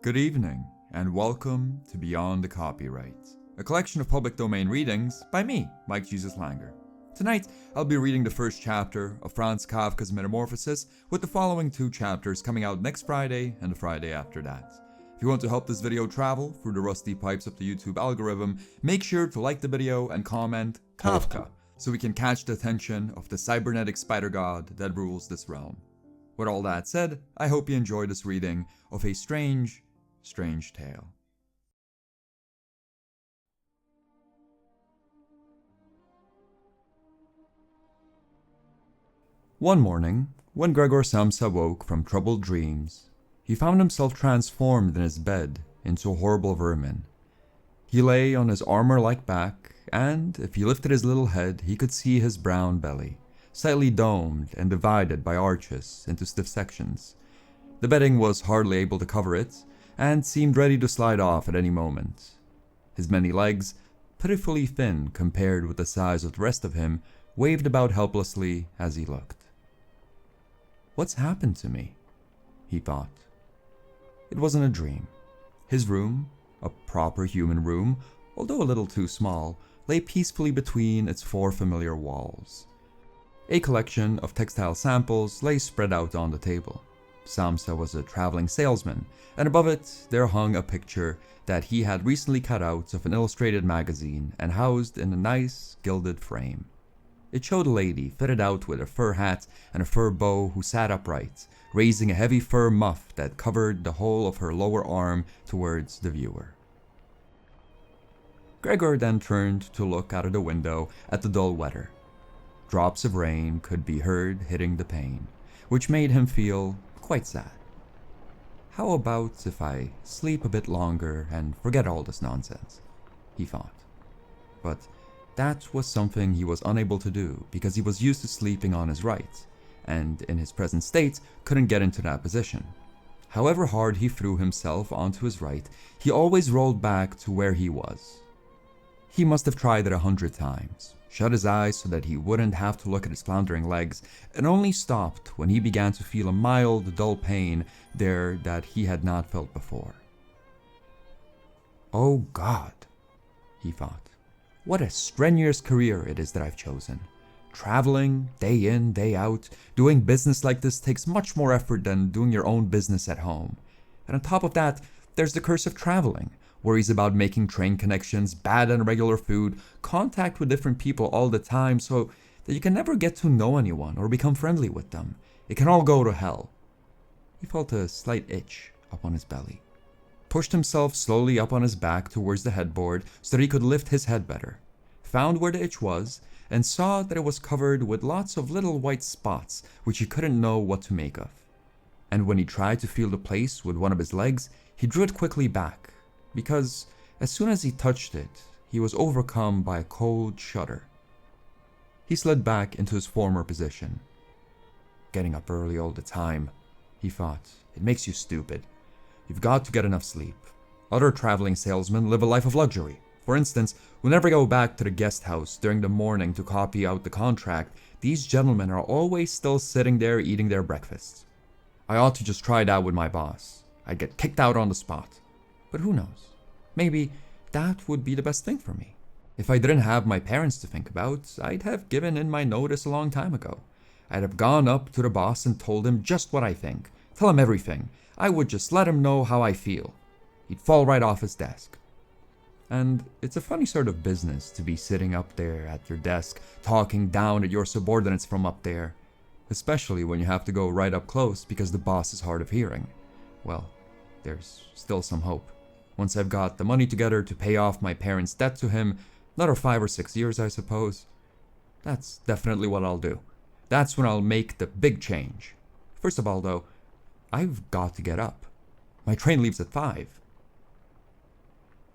Good evening, and welcome to Beyond the Copyright, a collection of public domain readings by me, Mike Jesus Langer. Tonight, I'll be reading the first chapter of Franz Kafka's Metamorphosis, with the following two chapters coming out next Friday and the Friday after that. If you want to help this video travel through the rusty pipes of the YouTube algorithm, make sure to like the video and comment Kafka, so we can catch the attention of the cybernetic spider god that rules this realm. With all that said, I hope you enjoy this reading of a strange tale. One morning, when Gregor Samsa woke from troubled dreams, he found himself transformed in his bed into a horrible vermin. He lay on his armor-like back, and if he lifted his little head, he could see his brown belly, slightly domed and divided by arches into stiff sections. The bedding was hardly able to cover it, and seemed ready to slide off at any moment. His many legs, pitifully thin compared with the size of the rest of him, waved about helplessly as he looked. "What's happened to me?" he thought. It wasn't a dream. His room, a proper human room, although a little too small, lay peacefully between its four familiar walls. A collection of textile samples lay spread out on the table. Samsa was a traveling salesman, and above it there hung a picture that he had recently cut out of an illustrated magazine and housed in a nice, gilded frame. It showed a lady fitted out with a fur hat and a fur bow who sat upright, raising a heavy fur muff that covered the whole of her lower arm towards the viewer. Gregor then turned to look out of the window at the dull weather. Drops of rain could be heard hitting the pane, which made him feel quite sad. How about if I sleep a bit longer and forget all this nonsense? He thought. But that was something he was unable to do because he was used to sleeping on his right, and in his present state couldn't get into that position. However hard he threw himself onto his right, he always rolled back to where he was. He must have tried it 100 times, shut his eyes so that he wouldn't have to look at his floundering legs, and only stopped when he began to feel a mild, dull pain there that he had not felt before. "Oh God," he thought, "what a strenuous career it is that I've chosen. Traveling, day in, day out, doing business like this takes much more effort than doing your own business at home. And on top of that, there's the curse of traveling. Worries about making train connections, bad and irregular food, contact with different people all the time so that you can never get to know anyone or become friendly with them. It can all go to hell." He felt a slight itch up on his belly, pushed himself slowly up on his back towards the headboard so that he could lift his head better, found where the itch was, and saw that it was covered with lots of little white spots which he couldn't know what to make of. And when he tried to feel the place with one of his legs, he drew it quickly back, because as soon as he touched it, he was overcome by a cold shudder. He slid back into his former position. "Getting up early all the time," he thought. "It makes you stupid. You've got to get enough sleep. Other traveling salesmen live a life of luxury. For instance, whenever I go back to the guest house during the morning to copy out the contract, these gentlemen are always still sitting there eating their breakfasts. I ought to just try it out with my boss. I'd get kicked out on the spot. But who knows? Maybe that would be the best thing for me. If I didn't have my parents to think about, I'd have given in my notice a long time ago. I'd have gone up to the boss and told him just what I think. Tell him everything. I would just let him know how I feel. He'd fall right off his desk." And it's a funny sort of business to be sitting up there at your desk, talking down at your subordinates from up there, especially when you have to go right up close because the boss is hard of hearing. Well, there's still some hope. Once I've got the money together to pay off my parents' debt to him, another 5 or 6 years, I suppose. That's definitely what I'll do. That's when I'll make the big change. First of all, though, I've got to get up. My train leaves at 5.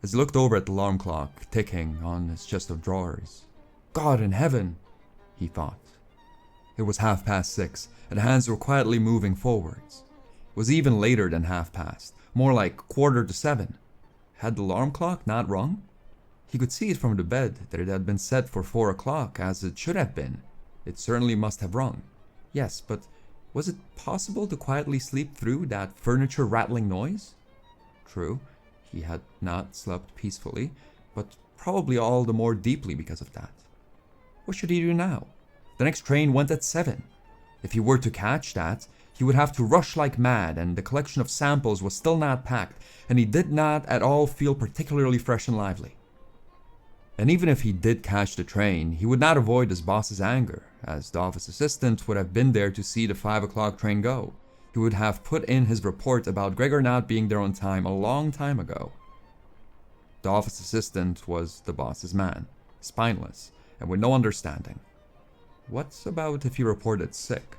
As he looked over at the alarm clock ticking on his chest of drawers, "God in heaven," he thought. It was 6:30, and the hands were quietly moving forwards. It was even later than 7:30, more like 7:15. Had the alarm clock not rung? He could see it from the bed that it had been set for 4 o'clock, as it should have been. It certainly must have rung. Yes, but was it possible to quietly sleep through that furniture rattling noise? True, he had not slept peacefully, but probably all the more deeply because of that. What should he do now? The next train went at 7. If he were to catch that, he would have to rush like mad, and the collection of samples was still not packed, and he did not at all feel particularly fresh and lively. And even if he did catch the train, he would not avoid his boss's anger, as the office assistant would have been there to see the 5 o'clock train go. He would have put in his report about Gregor not being there on time a long time ago. The office assistant was the boss's man, spineless, and with no understanding. What about if he reported sick?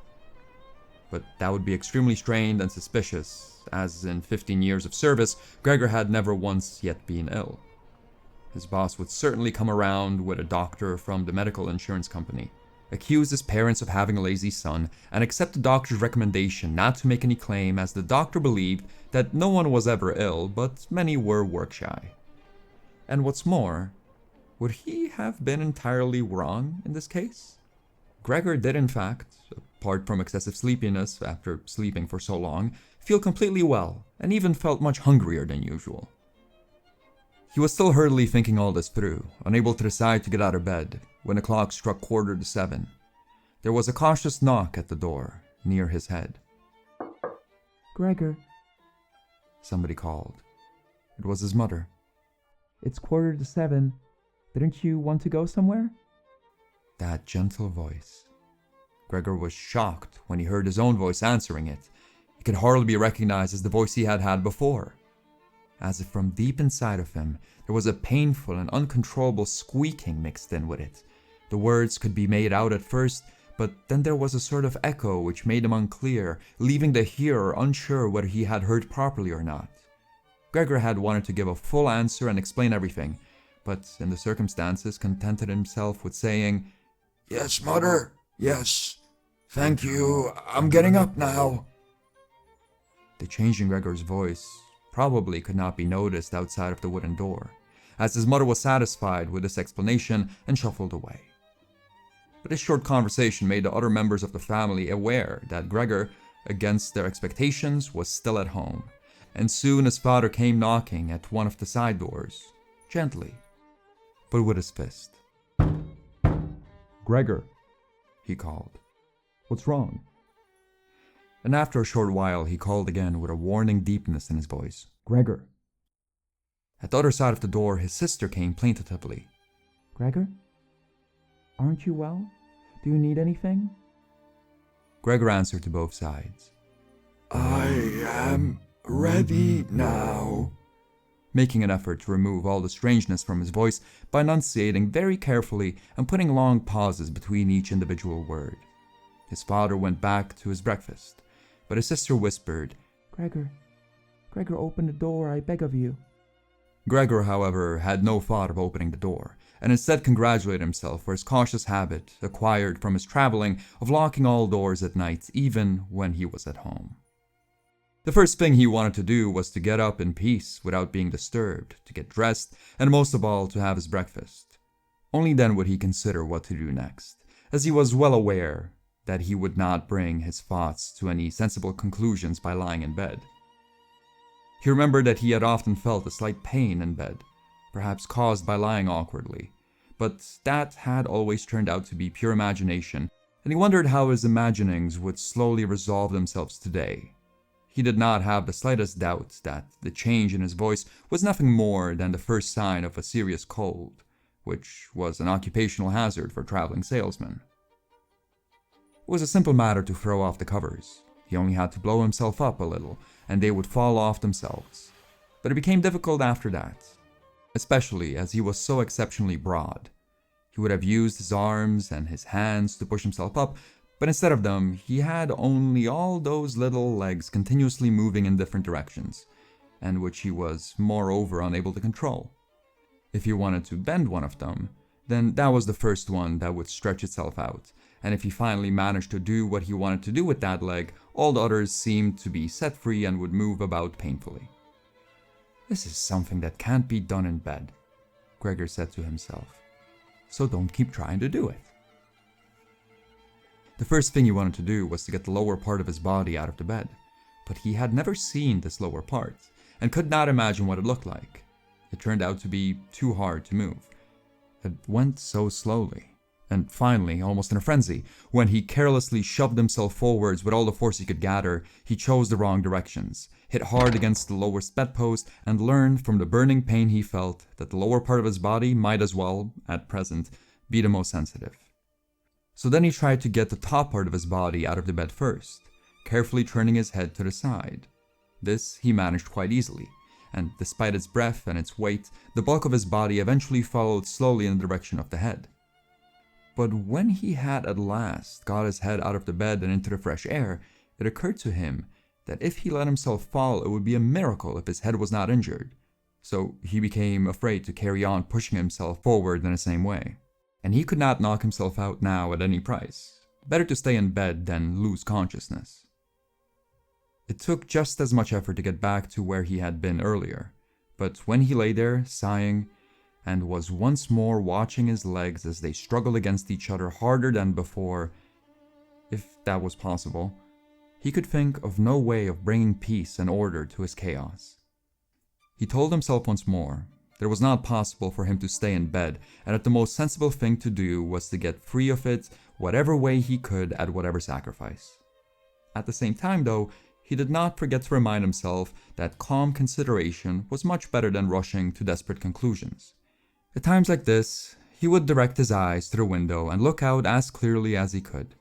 But that would be extremely strained and suspicious, as in 15 years of service, Gregor had never once yet been ill. His boss would certainly come around with a doctor from the medical insurance company, accuse his parents of having a lazy son, and accept the doctor's recommendation not to make any claim, as the doctor believed that no one was ever ill, but many were work-shy. And what's more, would he have been entirely wrong in this case? Gregor did in fact, apart from excessive sleepiness after sleeping for so long, feel completely well, and even felt much hungrier than usual. He was still hurriedly thinking all this through, unable to decide to get out of bed, when the clock struck 7:15. There was a cautious knock at the door, near his head. "Gregor," somebody called. It was his mother. "It's 7:15. Didn't you want to go somewhere?" That gentle voice. Gregor was shocked when he heard his own voice answering it. It could hardly be recognized as the voice he had had before. As if from deep inside of him, there was a painful and uncontrollable squeaking mixed in with it. The words could be made out at first, but then there was a sort of echo which made them unclear, leaving the hearer unsure whether he had heard properly or not. Gregor had wanted to give a full answer and explain everything, but in the circumstances contented himself with saying, "Yes, Mother, yes. Thank you, I'm getting up now." The change in Gregor's voice probably could not be noticed outside of the wooden door, as his mother was satisfied with this explanation and shuffled away. But this short conversation made the other members of the family aware that Gregor, against their expectations, was still at home, and soon his father came knocking at one of the side doors, gently, but with his fist. "Gregor," he called. "what's wrong?" And after a short while he called again with a warning deepness in his voice. "Gregor." At the other side of the door his sister came plaintively. "Gregor? Aren't you well? Do you need anything?" Gregor answered to both sides. "I am ready now," making an effort to remove all the strangeness from his voice by enunciating very carefully and putting long pauses between each individual word. His father went back to his breakfast, but his sister whispered, Gregor, open the door, I beg of you." Gregor, however, had no thought of opening the door, and instead congratulated himself for his cautious habit, acquired from his traveling, of locking all doors at night, even when he was at home. The first thing he wanted to do was to get up in peace without being disturbed, to get dressed, and most of all to have his breakfast. Only then would he consider what to do next, as he was well aware that he would not bring his thoughts to any sensible conclusions by lying in bed. He remembered that he had often felt a slight pain in bed, perhaps caused by lying awkwardly, but that had always turned out to be pure imagination, and he wondered how his imaginings would slowly resolve themselves today. He did not have the slightest doubt that the change in his voice was nothing more than the first sign of a serious cold, which was an occupational hazard for traveling salesmen. It was a simple matter to throw off the covers. He only had to blow himself up a little, and they would fall off themselves. But it became difficult after that, especially as he was so exceptionally broad. He would have used his arms and his hands to push himself up, but instead of them, he had only all those little legs continuously moving in different directions, and which he was moreover unable to control. If he wanted to bend one of them, then that was the first one that would stretch itself out, and if he finally managed to do what he wanted to do with that leg, all the others seemed to be set free and would move about painfully. "This is something that can't be done in bed," Gregor said to himself, "so don't keep trying to do it." The first thing he wanted to do was to get the lower part of his body out of the bed, but he had never seen this lower part, and could not imagine what it looked like. It turned out to be too hard to move. It went so slowly. And finally, almost in a frenzy, when he carelessly shoved himself forwards with all the force he could gather, he chose the wrong directions, hit hard against the lowest bedpost, and learned from the burning pain he felt that the lower part of his body might as well, at present, be the most sensitive. So then he tried to get the top part of his body out of the bed first, carefully turning his head to the side. This he managed quite easily, and despite its breadth and its weight, the bulk of his body eventually followed slowly in the direction of the head. But when he had at last got his head out of the bed and into the fresh air, it occurred to him that if he let himself fall, it would be a miracle if his head was not injured. So he became afraid to carry on pushing himself forward in the same way. And he could not knock himself out now at any price. Better to stay in bed than lose consciousness. It took just as much effort to get back to where he had been earlier, but when he lay there, sighing, and was once more watching his legs as they struggled against each other harder than before, if that was possible, he could think of no way of bringing peace and order to his chaos. He told himself once more that it was not possible for him to stay in bed, and that the most sensible thing to do was to get free of it whatever way he could at whatever sacrifice. At the same time, though, he did not forget to remind himself that calm consideration was much better than rushing to desperate conclusions. At times like this, he would direct his eyes to the window and look out as clearly as he could.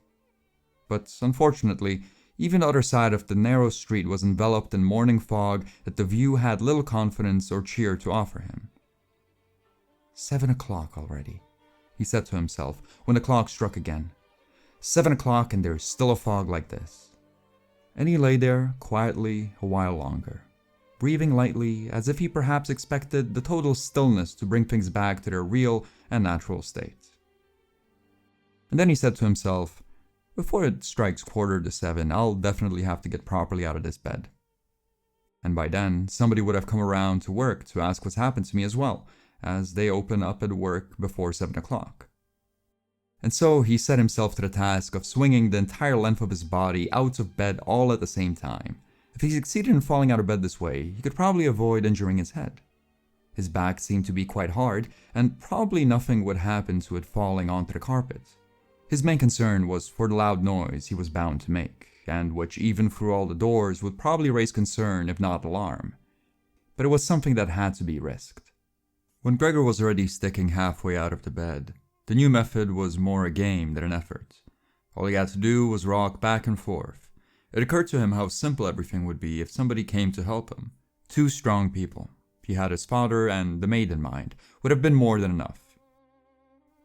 But unfortunately, even the other side of the narrow street was enveloped in morning fog that the view had little confidence or cheer to offer him. 7 o'clock already, he said to himself when the clock struck again. 7 o'clock and there's still a fog like this. And he lay there quietly a while longer, breathing lightly as if he perhaps expected the total stillness to bring things back to their real and natural state. And then he said to himself, before it strikes 7:15, I'll definitely have to get properly out of this bed. And by then, somebody would have come around to work to ask what's happened to me as well, as they open up at work before 7 o'clock. And so he set himself to the task of swinging the entire length of his body out of bed all at the same time. If he succeeded in falling out of bed this way, he could probably avoid injuring his head. His back seemed to be quite hard, and probably nothing would happen to it falling onto the carpet. His main concern was for the loud noise he was bound to make, and which even through all the doors would probably raise concern if not alarm. But it was something that had to be risked. When Gregor was already sticking halfway out of the bed, the new method was more a game than an effort. All he had to do was rock back and forth. It occurred to him how simple everything would be if somebody came to help him. 2 strong people, he had his father and the maid in mind, would have been more than enough.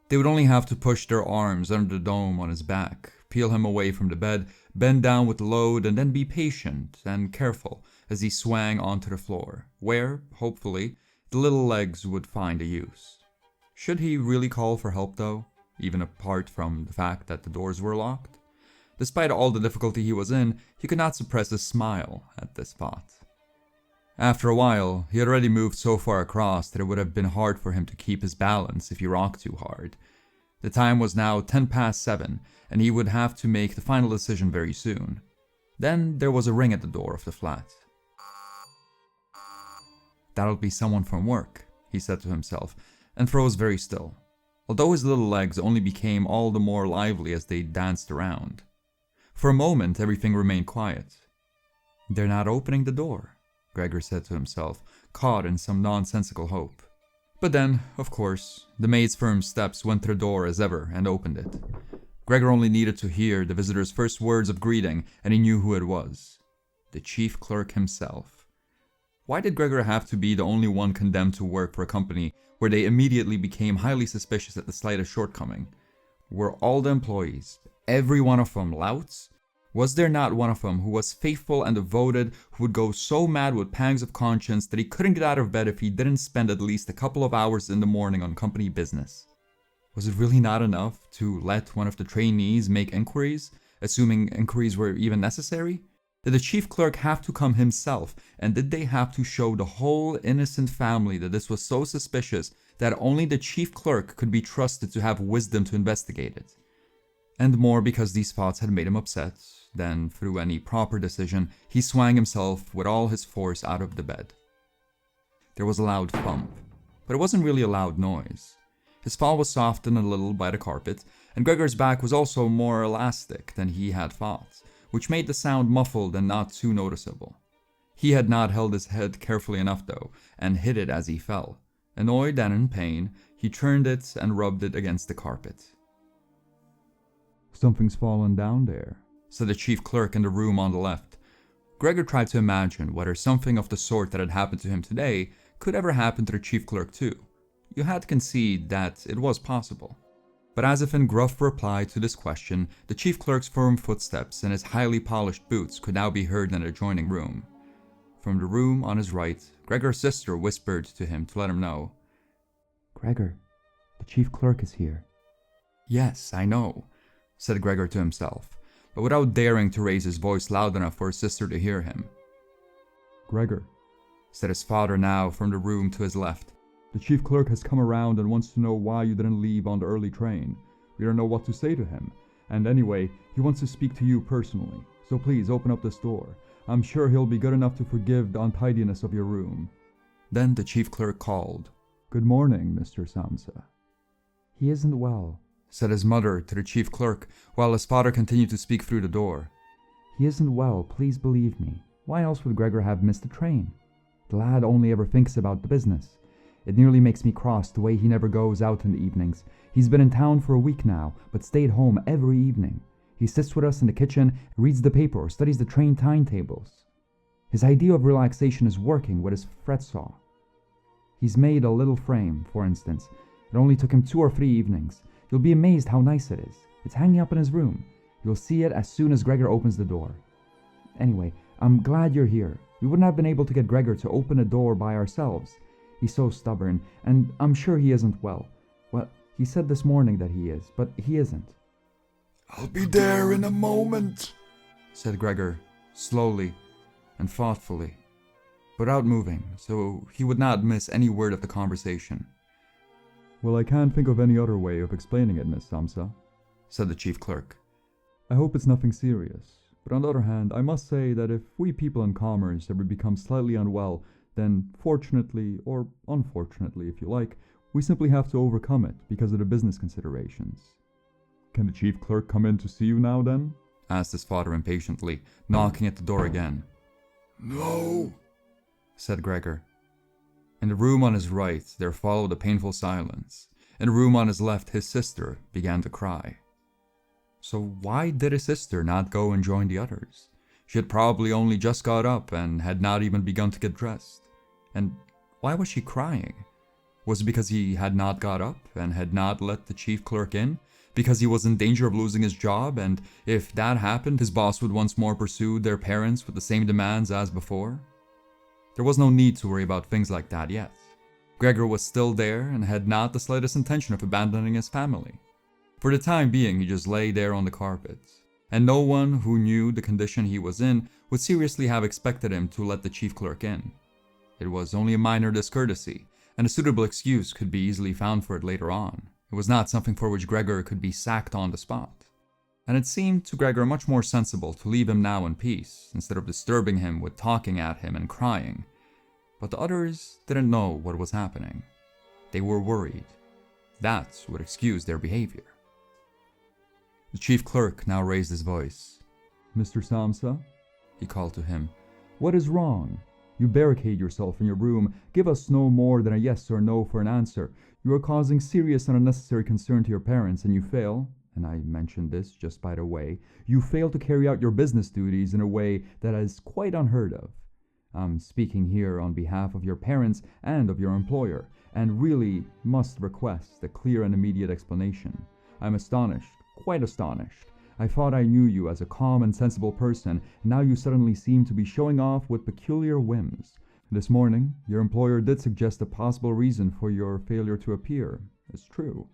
They would only have to push their arms under the dome on his back, peel him away from the bed, bend down with the load, and then be patient and careful as he swang onto the floor, where, hopefully, the little legs would find a use. Should he really call for help though, even apart from the fact that the doors were locked? Despite all the difficulty he was in, he could not suppress a smile at this thought. After a while, he had already moved so far across that it would have been hard for him to keep his balance if he rocked too hard. The time was now 7:10, and he would have to make the final decision very soon. Then there was a ring at the door of the flat. That'll be someone from work, he said to himself, and froze very still, although his little legs only became all the more lively as they danced around. For a moment, everything remained quiet. They're not opening the door, Gregor said to himself, caught in some nonsensical hope. But then, of course, the maid's firm steps went to the door as ever and opened it. Gregor only needed to hear the visitor's first words of greeting, and he knew who it was. The chief clerk himself. Why did Gregor have to be the only one condemned to work for a company where they immediately became highly suspicious at the slightest shortcoming? Were all the employees, every one of them, louts? Was there not one of them who was faithful and devoted, who would go so mad with pangs of conscience that he couldn't get out of bed if he didn't spend at least a couple of hours in the morning on company business? Was it really not enough to let one of the trainees make inquiries, assuming inquiries were even necessary? Did the chief clerk have to come himself, and did they have to show the whole innocent family that this was so suspicious that only the chief clerk could be trusted to have wisdom to investigate it? And more because these thoughts had made him upset than through any proper decision, he swung himself with all his force out of the bed, There was a loud thump, but it wasn't really a loud noise. His fall was softened a little by the carpet, and Gregor's back was also more elastic than he had thought, which made the sound muffled and not too noticeable. He had not held his head carefully enough though, and hit it as he fell. Annoyed and in pain, he turned it and rubbed it against the carpet. "Something's fallen down there," said the chief clerk in the room on the left. Gregor tried to imagine whether something of the sort that had happened to him today could ever happen to the chief clerk too. You had to concede that it was possible. But as if in gruff reply to this question, the chief clerk's firm footsteps and his highly polished boots could now be heard in an adjoining room. From the room on his right, Gregor's sister whispered to him to let him know. "Gregor, the chief clerk is here." "Yes, I know," said Gregor to himself, but without daring to raise his voice loud enough for his sister to hear him. "Gregor," said his father now from the room to his left. "the chief clerk has come around and wants to know why you didn't leave on the early train. We don't know what to say to him, and anyway, he wants to speak to you personally, so please open up this door. I'm sure he'll be good enough to forgive the untidiness of your room." Then the chief clerk called. "Good morning, Mr. Samsa." "He isn't well," said his mother to the chief clerk, while his father continued to speak through the door. "He isn't well, please believe me. Why else would Gregor have missed the train? The lad only ever thinks about the business. It nearly makes me cross the way he never goes out in the evenings. He's been in town for a week now, but stayed home every evening. He sits with us in the kitchen, reads the paper, or studies the train timetables. His idea of relaxation is working with his fret saw. He's made a little frame, for instance. It only took him 2 or 3 evenings. You'll be amazed how nice it is. It's hanging up in his room. You'll see it as soon as Gregor opens the door. Anyway, I'm glad you're here. We wouldn't have been able to get Gregor to open a door by ourselves. He's so stubborn, and I'm sure he isn't well. Well, he said this morning that he is, but he isn't." "I'll be there in a moment," said Gregor, slowly and thoughtfully, without moving, so he would not miss any word of the conversation. "Well, I can't think of any other way of explaining it, Miss Samsa," said the chief clerk. "I hope it's nothing serious. But on the other hand, I must say that if we people in commerce ever become slightly unwell, then fortunately, or unfortunately if you like, we simply have to overcome it because of the business considerations." "Can the chief clerk come in to see you now then?" asked his father impatiently, knocking at the door again. "No," said Gregor. In the room on his right, there followed a painful silence. In the room on his left, his sister began to cry. So why did his sister not go and join the others? She had probably only just got up and had not even begun to get dressed. And why was she crying? Was it because he had not got up and had not let the chief clerk in? Because he was in danger of losing his job, and if that happened, his boss would once more pursue their parents with the same demands as before? There was no need to worry about things like that yet. Gregor was still there and had not the slightest intention of abandoning his family. For the time being, he just lay there on the carpet, and no one who knew the condition he was in would seriously have expected him to let the chief clerk in. It was only a minor discourtesy, and a suitable excuse could be easily found for it later on. It was not something for which Gregor could be sacked on the spot. And it seemed to Gregor much more sensible to leave him now in peace, instead of disturbing him with talking at him and crying. But the others didn't know what was happening. They were worried. That would excuse their behavior. The chief clerk now raised his voice. "Mr. Samsa," he called to him, "what is wrong? You barricade yourself in your room, give us no more than a yes or no for an answer. You are causing serious and unnecessary concern to your parents, and you fail, and I mention this just by the way, you fail to carry out your business duties in a way that is quite unheard of. I'm speaking here on behalf of your parents and of your employer, and really must request a clear and immediate explanation. I'm astonished, quite astonished. I thought I knew you as a calm and sensible person, and now you suddenly seem to be showing off with peculiar whims. This morning, your employer did suggest a possible reason for your failure to appear. It's true.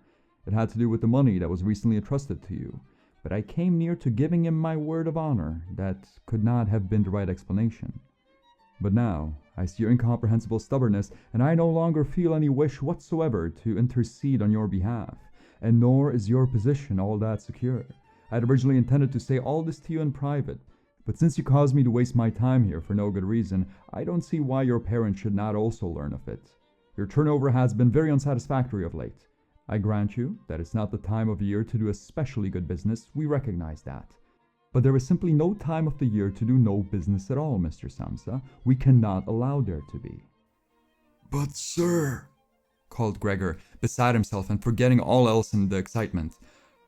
It had to do with the money that was recently entrusted to you. But I came near to giving him my word of honor that could not have been the right explanation. But now, I see your incomprehensible stubbornness, and I no longer feel any wish whatsoever to intercede on your behalf, and nor is your position all that secure. I had originally intended to say all this to you in private, But since you caused me to waste my time here for no good reason, I don't see why your parents should not also learn of it. Your turnover has been very unsatisfactory of late. I grant you that it's not the time of year to do especially good business, we recognize that. But there is simply no time of the year to do no business at all, Mr. Samsa. We cannot allow there to be. But sir, called Gregor, beside himself and forgetting all else in the excitement.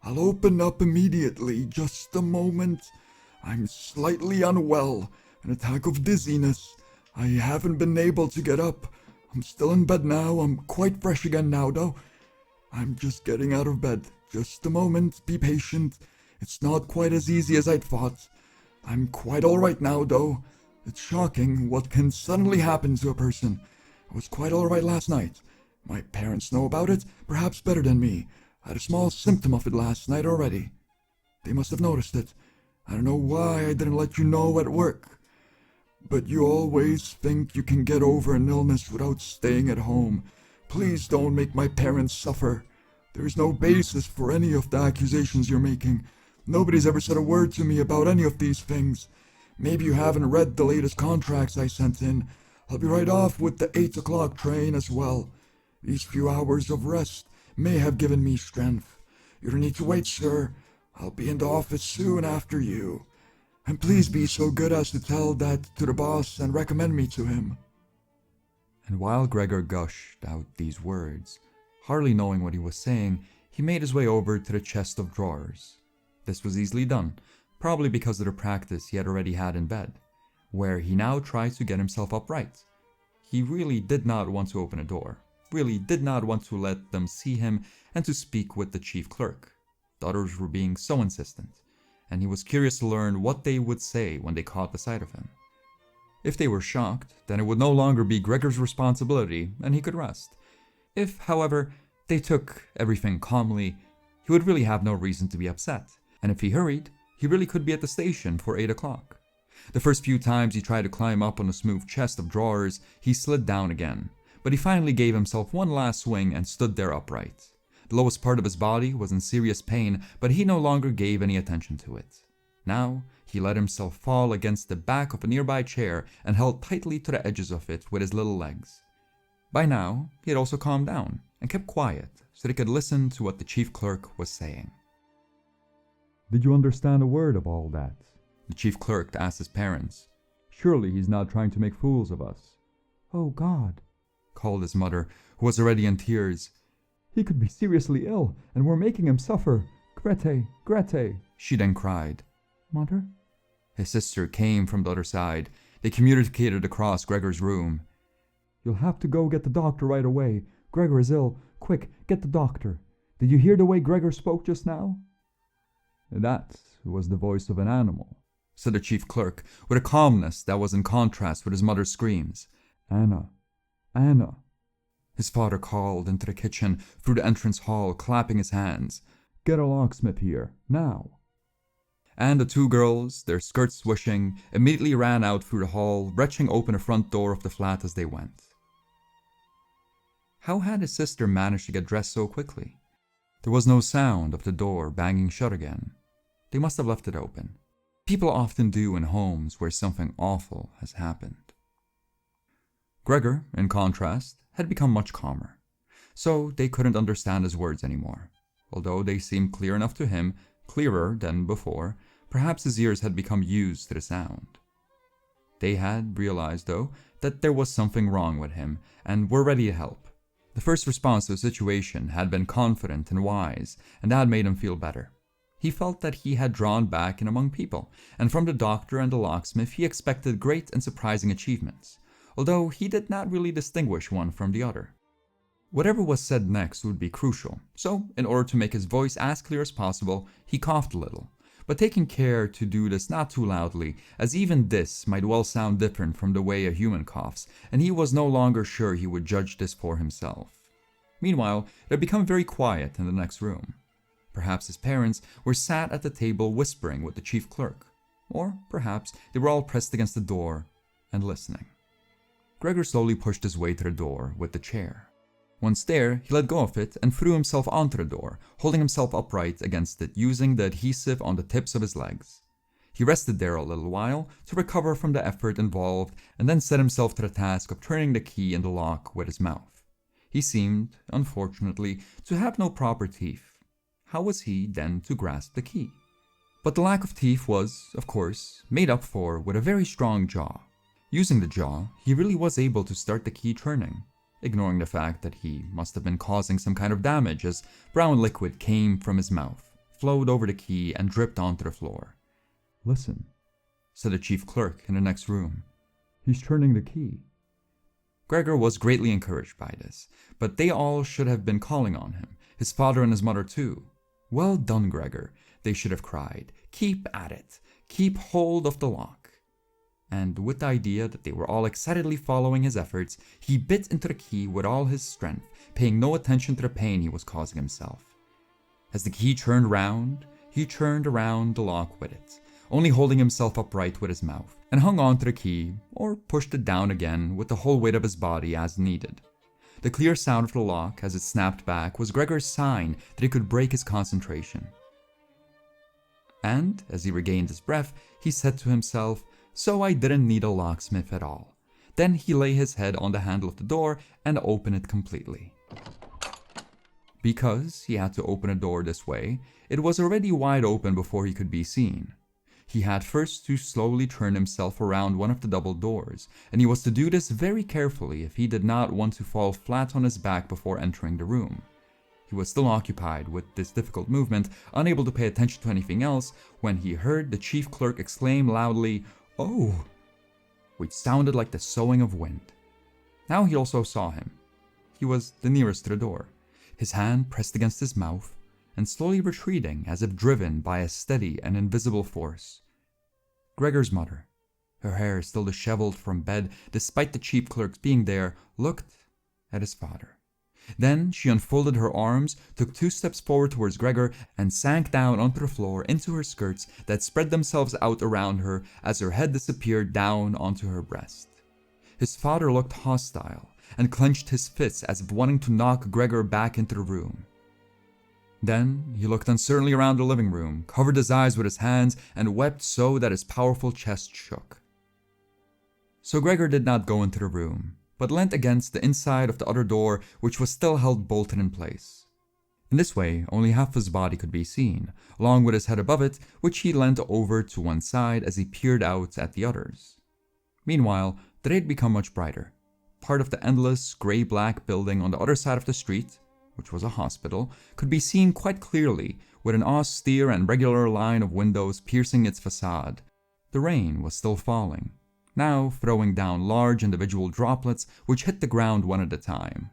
I'll open up immediately, just a moment. I'm slightly unwell, an attack of dizziness. I haven't been able to get up. I'm still in bed now. I'm quite fresh again now, though. I'm just getting out of bed. Just a moment. Be patient. It's not quite as easy as I'd thought. I'm quite all right now, though. It's shocking what can suddenly happen to a person. I was quite all right last night. My parents know about it, perhaps better than me. I had a small symptom of it last night already. They must have noticed it. I don't know why I didn't let you know at work. But you always think you can get over an illness without staying at home. Please don't make my parents suffer. There is no basis for any of the accusations you're making. Nobody's ever said a word to me about any of these things. Maybe you haven't read the latest contracts I sent in. I'll be right off with the 8 o'clock train as well. These few hours of rest may have given me strength. You don't need to wait, sir. I'll be in the office soon after you. And please be so good as to tell that to the boss and recommend me to him. And while Gregor gushed out these words, hardly knowing what he was saying, he made his way over to the chest of drawers. This was easily done, probably because of the practice he had already had in bed, where he now tried to get himself upright. He really did not want to open a door, really did not want to let them see him and to speak with the chief clerk. The others were being so insistent, and he was curious to learn what they would say when they caught the sight of him. If they were shocked, then it would no longer be Gregor's responsibility, and he could rest. If, however, they took everything calmly, he would really have no reason to be upset, and if he hurried, he really could be at the station for 8 o'clock. The first few times he tried to climb up on the smooth chest of drawers, he slid down again, but he finally gave himself one last swing and stood there upright. The lowest part of his body was in serious pain, but he no longer gave any attention to it. Now, he let himself fall against the back of a nearby chair and held tightly to the edges of it with his little legs. By now, he had also calmed down and kept quiet so that he could listen to what the chief clerk was saying. Did you understand a word of all that? The chief clerk asked his parents. Surely he's not trying to make fools of us. Oh God, called his mother, who was already in tears. He could be seriously ill, and we're making him suffer. Grete, Grete, she then cried. Mother? His sister came from the other side. They communicated across Gregor's room. You'll have to go get the doctor right away. Gregor is ill. Quick, get the doctor. Did you hear the way Gregor spoke just now? That was the voice of an animal, said the chief clerk, with a calmness that was in contrast with his mother's screams. Anna, Anna. His father called into the kitchen through the entrance hall, clapping his hands. Get a locksmith here, now. And the two girls, their skirts swishing, immediately ran out through the hall, wrenching open the front door of the flat as they went. How had his sister managed to get dressed so quickly? There was no sound of the door banging shut again. They must have left it open. People often do in homes where something awful has happened. Gregor, in contrast, had become much calmer, so they couldn't understand his words anymore. Although they seemed clear enough to him, clearer than before, perhaps his ears had become used to the sound. They had realized, though, that there was something wrong with him, and were ready to help. The first response to the situation had been confident and wise, and that made him feel better. He felt that he had drawn back in among people, and from the doctor and the locksmith he expected great and surprising achievements, although he did not really distinguish one from the other. Whatever was said next would be crucial, so in order to make his voice as clear as possible, he coughed a little, but taking care to do this not too loudly, as even this might well sound different from the way a human coughs, and he was no longer sure he would judge this for himself. Meanwhile, it had become very quiet in the next room. Perhaps his parents were sat at the table whispering with the chief clerk, or perhaps they were all pressed against the door and listening. Gregor slowly pushed his way to the door with the chair. Once there, he let go of it and threw himself onto the door, holding himself upright against it using the adhesive on the tips of his legs. He rested there a little while to recover from the effort involved and then set himself to the task of turning the key in the lock with his mouth. He seemed, unfortunately, to have no proper teeth. How was he, then, to grasp the key? But the lack of teeth was, of course, made up for with a very strong jaw. Using the jaw, he really was able to start the key turning, ignoring the fact that he must have been causing some kind of damage as brown liquid came from his mouth, flowed over the key, and dripped onto the floor. "Listen," said the chief clerk in the next room. "He's turning the key." Gregor was greatly encouraged by this, but they all should have been calling on him, his father and his mother too. "Well done, Gregor," they should have cried. "Keep at it. Keep hold of the lock." And with the idea that they were all excitedly following his efforts, he bit into the key with all his strength, paying no attention to the pain he was causing himself. As the key turned round, he turned around the lock with it, only holding himself upright with his mouth, and hung on to the key, or pushed it down again with the whole weight of his body as needed. The clear sound of the lock as it snapped back was Gregor's sign that he could break his concentration. And, as he regained his breath, he said to himself, "So I didn't need a locksmith at all." Then he lay his head on the handle of the door and opened it completely. Because he had to open a door this way, it was already wide open before he could be seen. He had first to slowly turn himself around one of the double doors, and he was to do this very carefully if he did not want to fall flat on his back before entering the room. He was still occupied with this difficult movement, unable to pay attention to anything else, when he heard the chief clerk exclaim loudly, "Oh!" which sounded like the soughing of wind. Now he also saw him. He was the nearest to the door, his hand pressed against his mouth, and slowly retreating as if driven by a steady and invisible force. Gregor's mother, her hair still disheveled from bed despite the chief clerk's being there, looked at his father. Then she unfolded her arms, took 2 steps forward towards Gregor, and sank down onto the floor into her skirts that spread themselves out around her as her head disappeared down onto her breast. His father looked hostile and clenched his fists as if wanting to knock Gregor back into the room. Then he looked uncertainly around the living room, covered his eyes with his hands, and wept so that his powerful chest shook. So Gregor did not go into the room, but leant against the inside of the other door, which was still held bolted in place. In this way, only half his body could be seen, along with his head above it, which he leant over to one side as he peered out at the others. Meanwhile, the day had become much brighter. Part of the endless, gray-black building on the other side of the street, which was a hospital, could be seen quite clearly, with an austere and regular line of windows piercing its facade. The rain was still falling, now throwing down large individual droplets which hit the ground one at a time.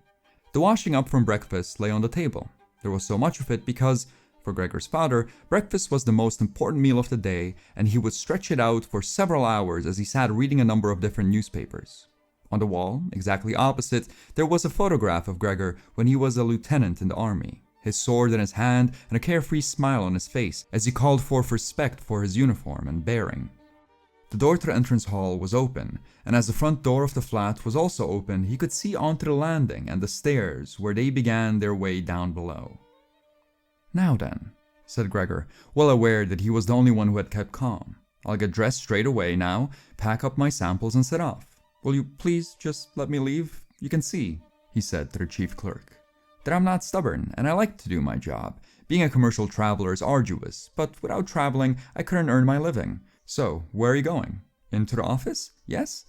The washing up from breakfast lay on the table. There was so much of it because, for Gregor's father, breakfast was the most important meal of the day, and he would stretch it out for several hours as he sat reading a number of different newspapers. On the wall, exactly opposite, there was a photograph of Gregor when he was a lieutenant in the army, his sword in his hand and a carefree smile on his face as he called forth respect for his uniform and bearing. The door to the entrance hall was open, and as the front door of the flat was also open, he could see onto the landing and the stairs where they began their way down below. "Now then," said Gregor, well aware that he was the only one who had kept calm. "I'll get dressed straight away now, pack up my samples and set off. Will you please just let me leave? You can see," he said to the chief clerk, "that I'm not stubborn and I like to do my job. Being a commercial traveler is arduous, but without traveling, I couldn't earn my living. So, where are you going? Into the office? Yes?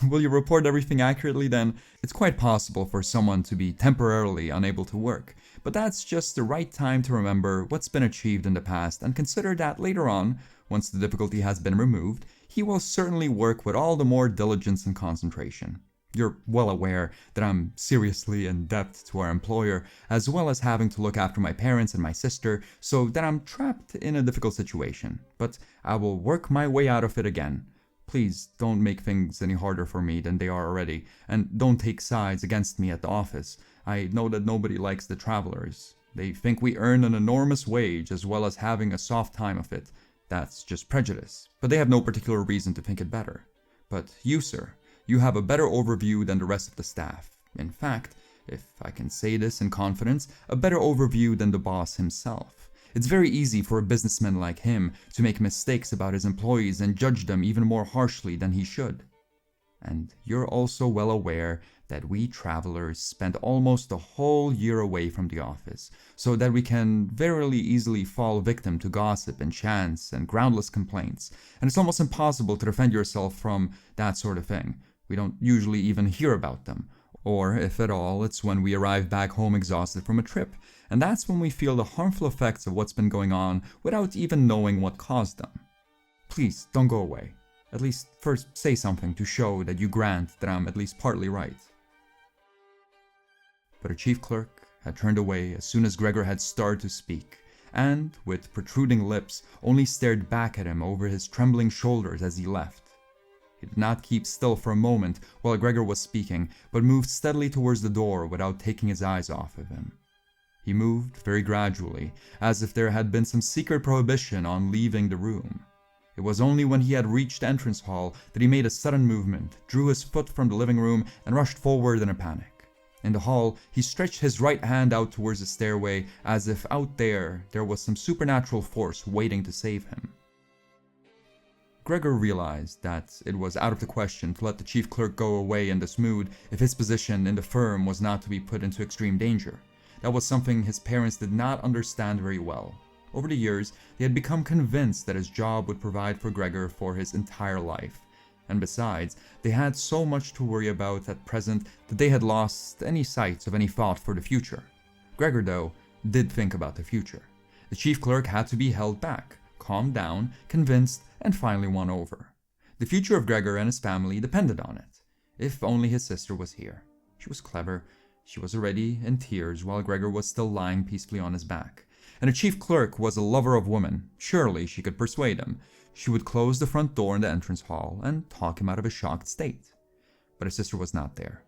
Will you report everything accurately then? It's quite possible for someone to be temporarily unable to work, but that's just the right time to remember what's been achieved in the past and consider that later on, once the difficulty has been removed, he will certainly work with all the more diligence and concentration. You're well aware that I'm seriously in debt to our employer, as well as having to look after my parents and my sister, so that I'm trapped in a difficult situation. But I will work my way out of it again. Please don't make things any harder for me than they are already, and don't take sides against me at the office. I know that nobody likes the travelers. They think we earn an enormous wage as well as having a soft time of it. That's just prejudice, but they have no particular reason to think it better. But you, sir, you have a better overview than the rest of the staff. In fact, if I can say this in confidence, a better overview than the boss himself. It's very easy for a businessman like him to make mistakes about his employees and judge them even more harshly than he should. And you're also well aware that we travelers spend almost a whole year away from the office, so that we can very easily fall victim to gossip and chance and groundless complaints, and it's almost impossible to defend yourself from that sort of thing. We don't usually even hear about them, or if at all, it's when we arrive back home exhausted from a trip, and that's when we feel the harmful effects of what's been going on without even knowing what caused them. Please, don't go away. At least first say something to show that you grant that I'm at least partly right. But a chief clerk had turned away as soon as Gregor had started to speak, and, with protruding lips, only stared back at him over his trembling shoulders as he left. He did not keep still for a moment while Gregor was speaking, but moved steadily towards the door without taking his eyes off of him. He moved very gradually, as if there had been some secret prohibition on leaving the room. It was only when he had reached the entrance hall that he made a sudden movement, drew his foot from the living room, and rushed forward in a panic. In the hall, he stretched his right hand out towards the stairway, as if out there was some supernatural force waiting to save him. Gregor realized that it was out of the question to let the chief clerk go away in this mood if his position in the firm was not to be put into extreme danger. That was something his parents did not understand very well. Over the years, they had become convinced that his job would provide for Gregor for his entire life. And besides, they had so much to worry about at present that they had lost any sight of any thought for the future. Gregor, though, did think about the future. The chief clerk had to be held back, calmed down, convinced, and finally won over. The future of Gregor and his family depended on it. If only his sister was here. She was clever. She was already in tears while Gregor was still lying peacefully on his back. And the chief clerk was a lover of women. Surely she could persuade him. She would close the front door in the entrance hall and talk him out of his shocked state. But his sister was not there.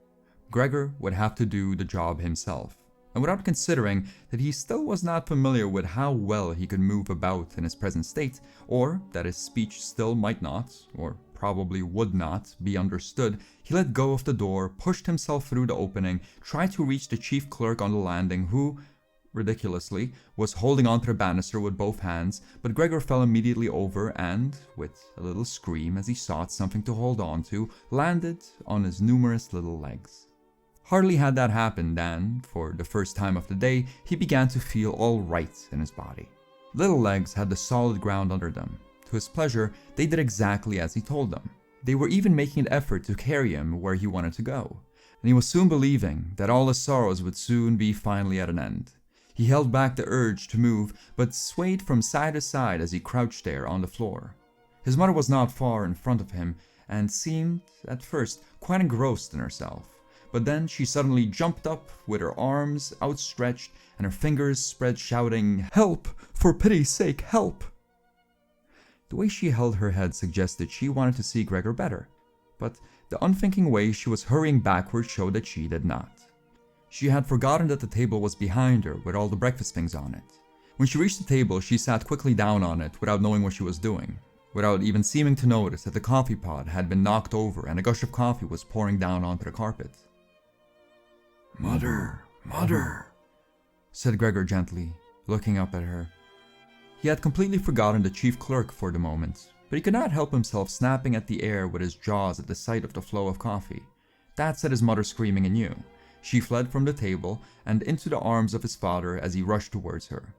Gregor would have to do the job himself, and without considering that he still was not familiar with how well he could move about in his present state, or that his speech still might not, or probably would not, be understood, he let go of the door, pushed himself through the opening, tried to reach the chief clerk on the landing, who, ridiculously, was holding onto the banister with both hands, but Gregor fell immediately over and, with a little scream as he sought something to hold on to, landed on his numerous little legs. Hardly had that happened than, for the first time of the day, he began to feel all right in his body. Little legs had the solid ground under them. To his pleasure, they did exactly as he told them. They were even making an effort to carry him where he wanted to go, and he was soon believing that all his sorrows would soon be finally at an end. He held back the urge to move, but swayed from side to side as he crouched there on the floor. His mother was not far in front of him, and seemed, at first, quite engrossed in herself. But then she suddenly jumped up, with her arms outstretched, and her fingers spread, shouting, "Help! For pity's sake, help!" The way she held her head suggested she wanted to see Gregor better, but the unthinking way she was hurrying backward showed that she did not. She had forgotten that the table was behind her with all the breakfast things on it. When she reached the table, she sat quickly down on it without knowing what she was doing, without even seeming to notice that the coffee pot had been knocked over and a gush of coffee was pouring down onto the carpet. "Mother, mother," said Gregor gently, looking up at her. He had completely forgotten the chief clerk for the moment, but he could not help himself snapping at the air with his jaws at the sight of the flow of coffee. That set his mother screaming anew. She fled from the table and into the arms of his father as he rushed towards her.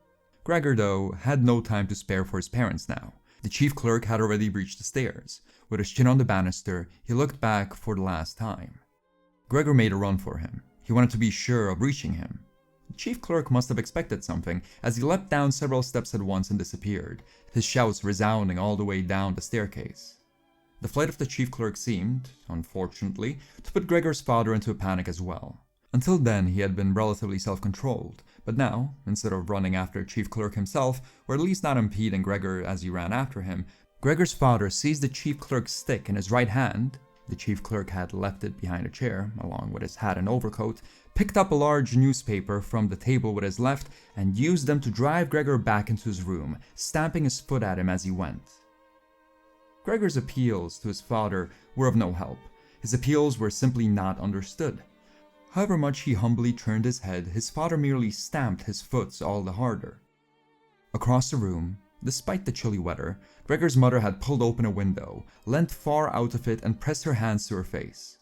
Gregor, though, had no time to spare for his parents now. The chief clerk had already reached the stairs. With his chin on the banister, he looked back for the last time. Gregor made a run for him. He wanted to be sure of reaching him. The chief clerk must have expected something, as he leapt down several steps at once and disappeared, his shouts resounding all the way down the staircase. The flight of the chief clerk seemed, unfortunately, to put Gregor's father into a panic as well. Until then he had been relatively self-controlled, but now, instead of running after the chief clerk himself, or at least not impeding Gregor as he ran after him, Gregor's father seized the chief clerk's stick in his right hand. The chief clerk had left it behind a chair, along with his hat and overcoat, picked up a large newspaper from the table with his left, and used them to drive Gregor back into his room, stamping his foot at him as he went. Gregor's appeals to his father were of no help. His appeals were simply not understood. However much he humbly turned his head, his father merely stamped his foot all the harder. Across the room, despite the chilly weather, Gregor's mother had pulled open a window, leant far out of it and pressed her hands to her face.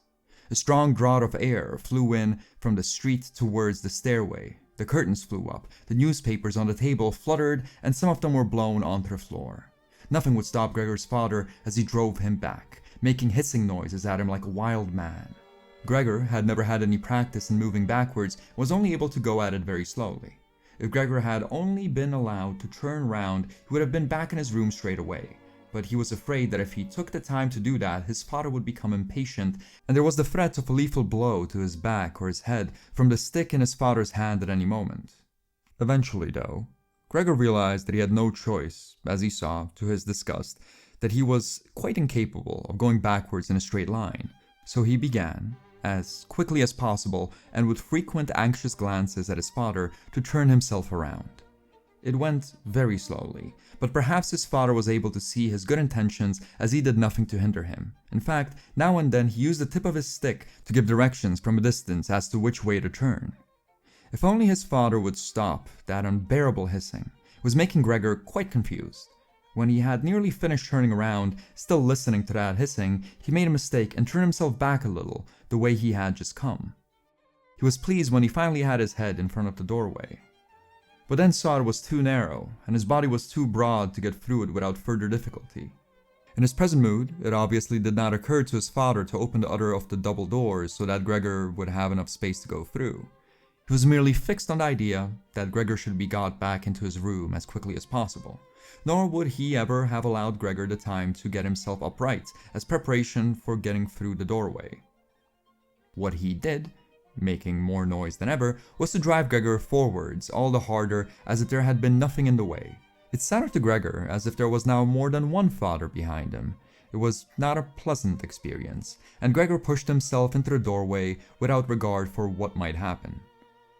A strong draught of air flew in from the street towards the stairway. The curtains flew up, the newspapers on the table fluttered, and some of them were blown onto the floor. Nothing would stop Gregor's father as he drove him back, making hissing noises at him like a wild man. Gregor had never had any practice in moving backwards and was only able to go at it very slowly. If Gregor had only been allowed to turn round, he would have been back in his room straight away. But he was afraid that if he took the time to do that, his father would become impatient, and there was the threat of a lethal blow to his back or his head from the stick in his father's hand at any moment. Eventually, though, Gregor realized that he had no choice, as he saw, to his disgust, that he was quite incapable of going backwards in a straight line. So he began, as quickly as possible and with frequent anxious glances at his father, to turn himself around. It went very slowly, but perhaps his father was able to see his good intentions as he did nothing to hinder him. In fact, now and then he used the tip of his stick to give directions from a distance as to which way to turn. If only his father would stop that unbearable hissing. It was making Gregor quite confused. When he had nearly finished turning around, still listening to that hissing, he made a mistake and turned himself back a little, the way he had just come. He was pleased when he finally had his head in front of the doorway, but then saw it was too narrow, and his body was too broad to get through it without further difficulty. In his present mood, it obviously did not occur to his father to open the other of the double doors so that Gregor would have enough space to go through. He was merely fixed on the idea that Gregor should be got back into his room as quickly as possible, nor would he ever have allowed Gregor the time to get himself upright as preparation for getting through the doorway. What he did, making more noise than ever, was to drive Gregor forwards all the harder as if there had been nothing in the way. It sounded to Gregor as if there was now more than one father behind him. It was not a pleasant experience, and Gregor pushed himself into the doorway without regard for what might happen.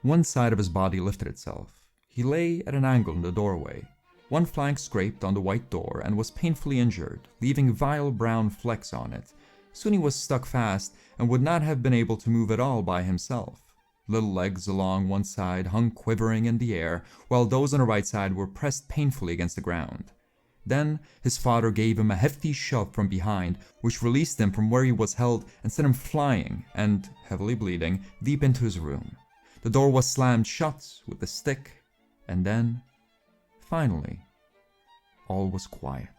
One side of his body lifted itself. He lay at an angle in the doorway. One flank scraped on the white door and was painfully injured, leaving vile brown flecks on it. Soon he was stuck fast and would not have been able to move at all by himself. Little legs along one side hung quivering in the air, while those on the right side were pressed painfully against the ground. Then his father gave him a hefty shove from behind, which released him from where he was held and sent him flying, and, heavily bleeding, deep into his room. The door was slammed shut with the stick, and then, finally, all was quiet.